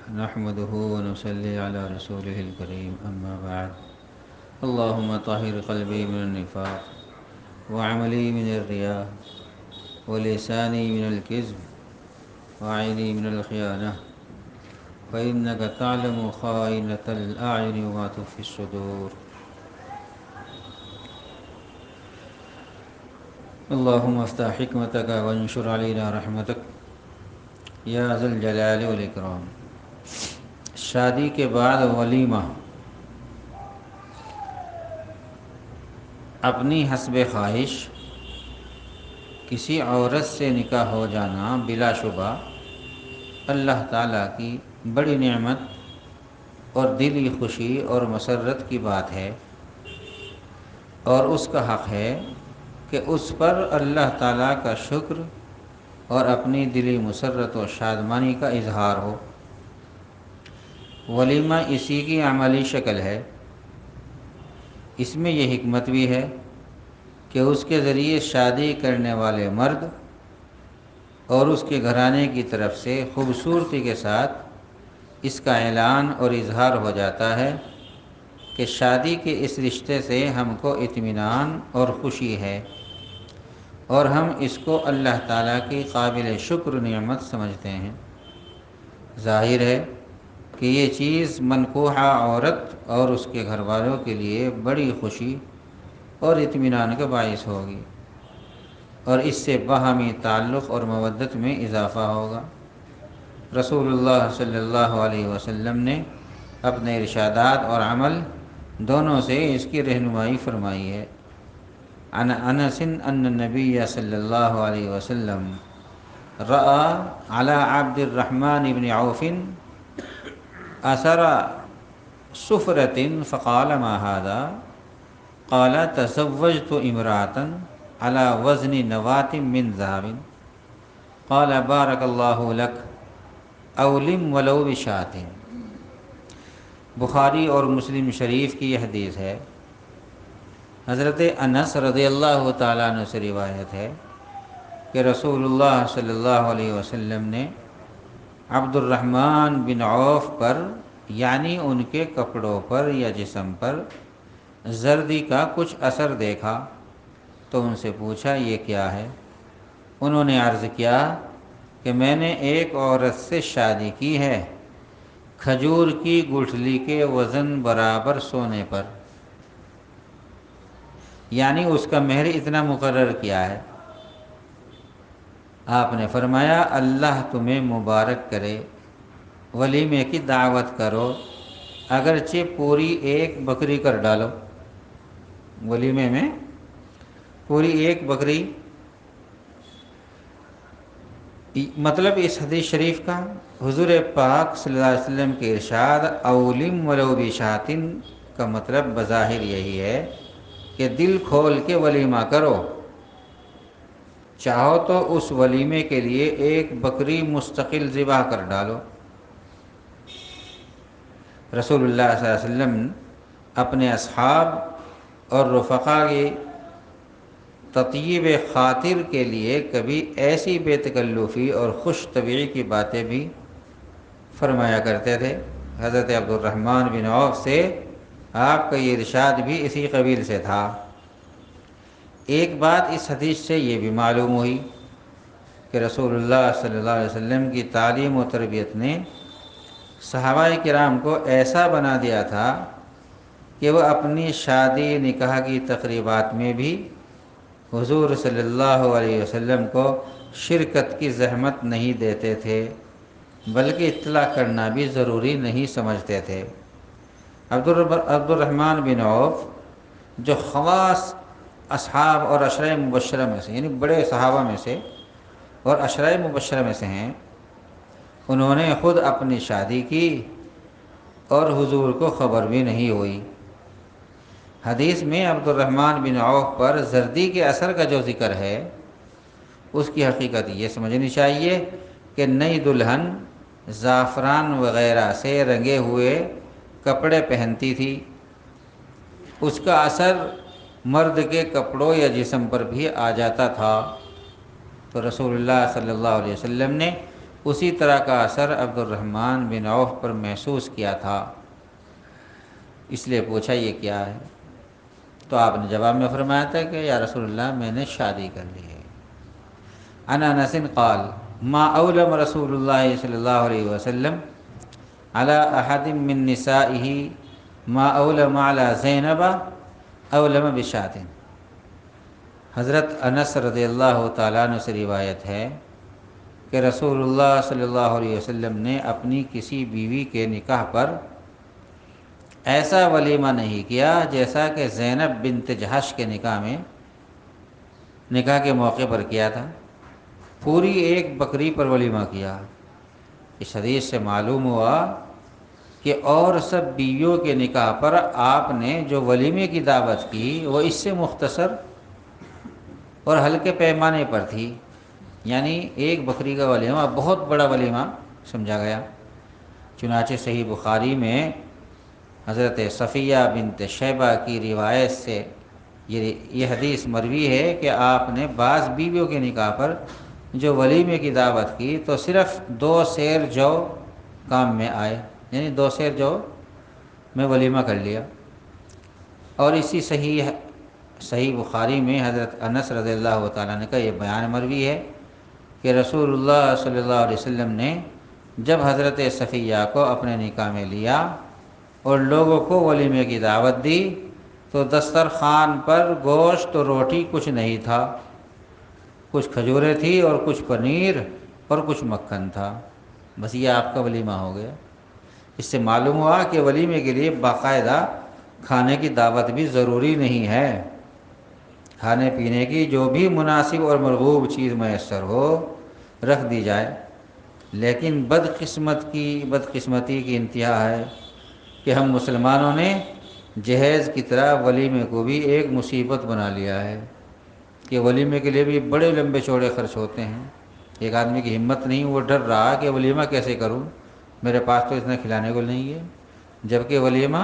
نحمده ونصلي على رسوله الكريم أما بعد. اللهم طهر قلبي من النفاق وعملي من الرياء ولساني من الكذب وعيني من الخيانة فإنك تعلم خائنة الأعين وما تخفي الصدور. اللهم افتح حكمتك وانشر علينا رحمتك یا ذا الجلال والاکرام. شادی کے بعد ولیمہ اپنی حسب خواہش کسی عورت سے نکاح ہو جانا بلا شبہ اللہ تعالیٰ کی بڑی نعمت اور دلی خوشی اور مسرت کی بات ہے، اور اس کا حق ہے کہ اس پر اللہ تعالیٰ کا شکر اور اپنی دلی مسرت و شادمانی کا اظہار ہو۔ ولیمہ اسی کی عملی شکل ہے۔ اس میں یہ حکمت بھی ہے کہ اس کے ذریعے شادی کرنے والے مرد اور اس کے گھرانے کی طرف سے خوبصورتی کے ساتھ اس کا اعلان اور اظہار ہو جاتا ہے کہ شادی کے اس رشتے سے ہم کو اطمینان اور خوشی ہے، اور ہم اس کو اللہ تعالیٰ کی قابل شکر نعمت سمجھتے ہیں۔ ظاہر ہے کہ یہ چیز منکوحہ عورت اور اس کے گھر والوں کے لیے بڑی خوشی اور اطمینان کا باعث ہوگی، اور اس سے باہمی تعلق اور مودت میں اضافہ ہوگا۔ رسول اللہ صلی اللہ علیہ وسلم نے اپنے ارشادات اور عمل دونوں سے اس کی رہنمائی فرمائی ہے۔ عن انس ان النبی صلی اللہ علیہ وسلم رأى على عبد الرحمن بن عوف اثر سفرة فقال ما هذا؟ قال تزوجت امرأة على وزن نواة من ذهب. قال بارك الله لك اولم ولو بشاة. بخاری اور مسلم شریف کی یہ حدیث ہے۔ حضرت انس رضی اللہ تعالیٰ عنہ سے روایت ہے کہ رسول اللہ صلی اللہ علیہ وسلم نے عبد الرحمن بن عوف پر، یعنی ان کے کپڑوں پر یا جسم پر زردی کا کچھ اثر دیکھا تو ان سے پوچھا یہ کیا ہے؟ انہوں نے عرض کیا کہ میں نے ایک عورت سے شادی کی ہے کھجور کی گٹھلی کے وزن برابر سونے پر، یعنی اس کا مہر اتنا مقرر کیا ہے۔ آپ نے فرمایا اللہ تمہیں مبارک کرے، ولیمے کی دعوت کرو، اگرچہ پوری ایک بکری کر ڈالو۔ ولیمے میں پوری ایک بکری، مطلب اس حدیث شریف کا حضور پاک صلی اللہ علیہ وسلم کے ارشاد اولم ولو بشاتن کا مطلب بظاہر یہی ہے کہ دل کھول کے ولیمہ کرو، چاہو تو اس ولیمے کے لیے ایک بکری مستقل ذبح کر ڈالو۔ رسول اللہ صلی اللہ علیہ وسلم اپنے اصحاب اور رفقا کی تطیب خاطر کے لیے کبھی ایسی بے تکلفی اور خوش طبیعی کی باتیں بھی فرمایا کرتے تھے۔ حضرت عبد الرحمن بن عوف سے آپ کا یہ ارشاد بھی اسی قبیل سے تھا۔ ایک بات اس حدیث سے یہ بھی معلوم ہوئی کہ رسول اللہ صلی اللہ علیہ وسلم کی تعلیم و تربیت نے صحابہ کرام کو ایسا بنا دیا تھا کہ وہ اپنی شادی نکاح کی تقریبات میں بھی حضور صلی اللہ علیہ وسلم کو شرکت کی زحمت نہیں دیتے تھے، بلکہ اطلاع کرنا بھی ضروری نہیں سمجھتے تھے۔ عبد الرحمن بن عوف جو خواص اصحاب اور عشرہ مبشرہ میں سے، یعنی بڑے صحابہ میں سے اور عشرہ مبشرہ میں سے ہیں، انہوں نے خود اپنی شادی کی اور حضور کو خبر بھی نہیں ہوئی۔ حدیث میں عبد الرحمن بن عوف پر زردی کے اثر کا جو ذکر ہے اس کی حقیقت یہ سمجھنی چاہیے کہ نئی دلہن زعفران وغیرہ سے رنگے ہوئے کپڑے پہنتی تھی، اس کا اثر مرد کے کپڑوں یا جسم پر بھی آ جاتا تھا، تو رسول اللہ صلی اللہ علیہ وسلم نے اسی طرح کا اثر عبد الرحمن بن عوف پر محسوس کیا تھا، اس لیے پوچھا یہ کیا ہے؟ تو آپ نے جواب میں فرمایا تھا کہ یا رسول اللہ میں نے شادی کر لی ہے۔ عن انس قال ما اولم رسول اللہ صلی اللہ علیہ وسلم على احد من نسائه ما اولم على زینب اولم بشات۔ حضرت انس رضی اللہ تعالیٰ عنہ سے روایت ہے کہ رسول اللہ صلی اللہ علیہ وسلم نے اپنی کسی بیوی کے نکاح پر ایسا ولیمہ نہیں کیا جیسا کہ زینب بنت جہش کے نکاح کے موقع پر کیا تھا۔ پوری ایک بکری پر ولیمہ کیا۔ اس حدیث سے معلوم ہوا کہ اور سب بیویوں کے نکاح پر آپ نے جو ولیمے کی دعوت کی وہ اس سے مختصر اور ہلکے پیمانے پر تھی، یعنی ایک بکری کا ولیمہ بہت بڑا ولیمہ سمجھا گیا۔ چنانچہ صحیح بخاری میں حضرت صفیہ بنت شیبہ کی روایت سے یہ حدیث مروی ہے کہ آپ نے بعض بیویوں کے نکاح پر جو ولیمے کی دعوت کی تو صرف 2 سیر جو کام میں آئے، یعنی 2 سیر جو میں ولیمہ کر لیا۔ اور اسی صحیح بخاری میں حضرت انس رضی اللہ تعالیٰ عنہ کا یہ بیان مروی ہے کہ رسول اللہ صلی اللہ علیہ وسلم نے جب حضرت صفیہ کو اپنے نکاح میں لیا اور لوگوں کو ولیمے کی دعوت دی تو دسترخوان پر گوشت اور روٹی کچھ نہیں تھا، کچھ کھجوریں تھی اور کچھ پنیر اور کچھ مکھن تھا، بس یہ آپ کا ولیمہ ہو گیا۔ اس سے معلوم ہوا کہ ولیمے کے لیے باقاعدہ کھانے کی دعوت بھی ضروری نہیں ہے، کھانے پینے کی جو بھی مناسب اور مرغوب چیز میسر ہو رکھ دی جائے۔ لیکن بدقسمتی کی انتہا ہے کہ ہم مسلمانوں نے جہیز کی طرح ولیمے کو بھی ایک مصیبت بنا لیا ہے کہ ولیمے کے لیے بھی بڑے لمبے چوڑے خرچ ہوتے ہیں۔ ایک آدمی کی ہمت نہیں، وہ ڈر رہا کہ ولیمہ کیسے کروں، میرے پاس تو اتنا کھلانے کو نہیں ہے، جبکہ ولیمہ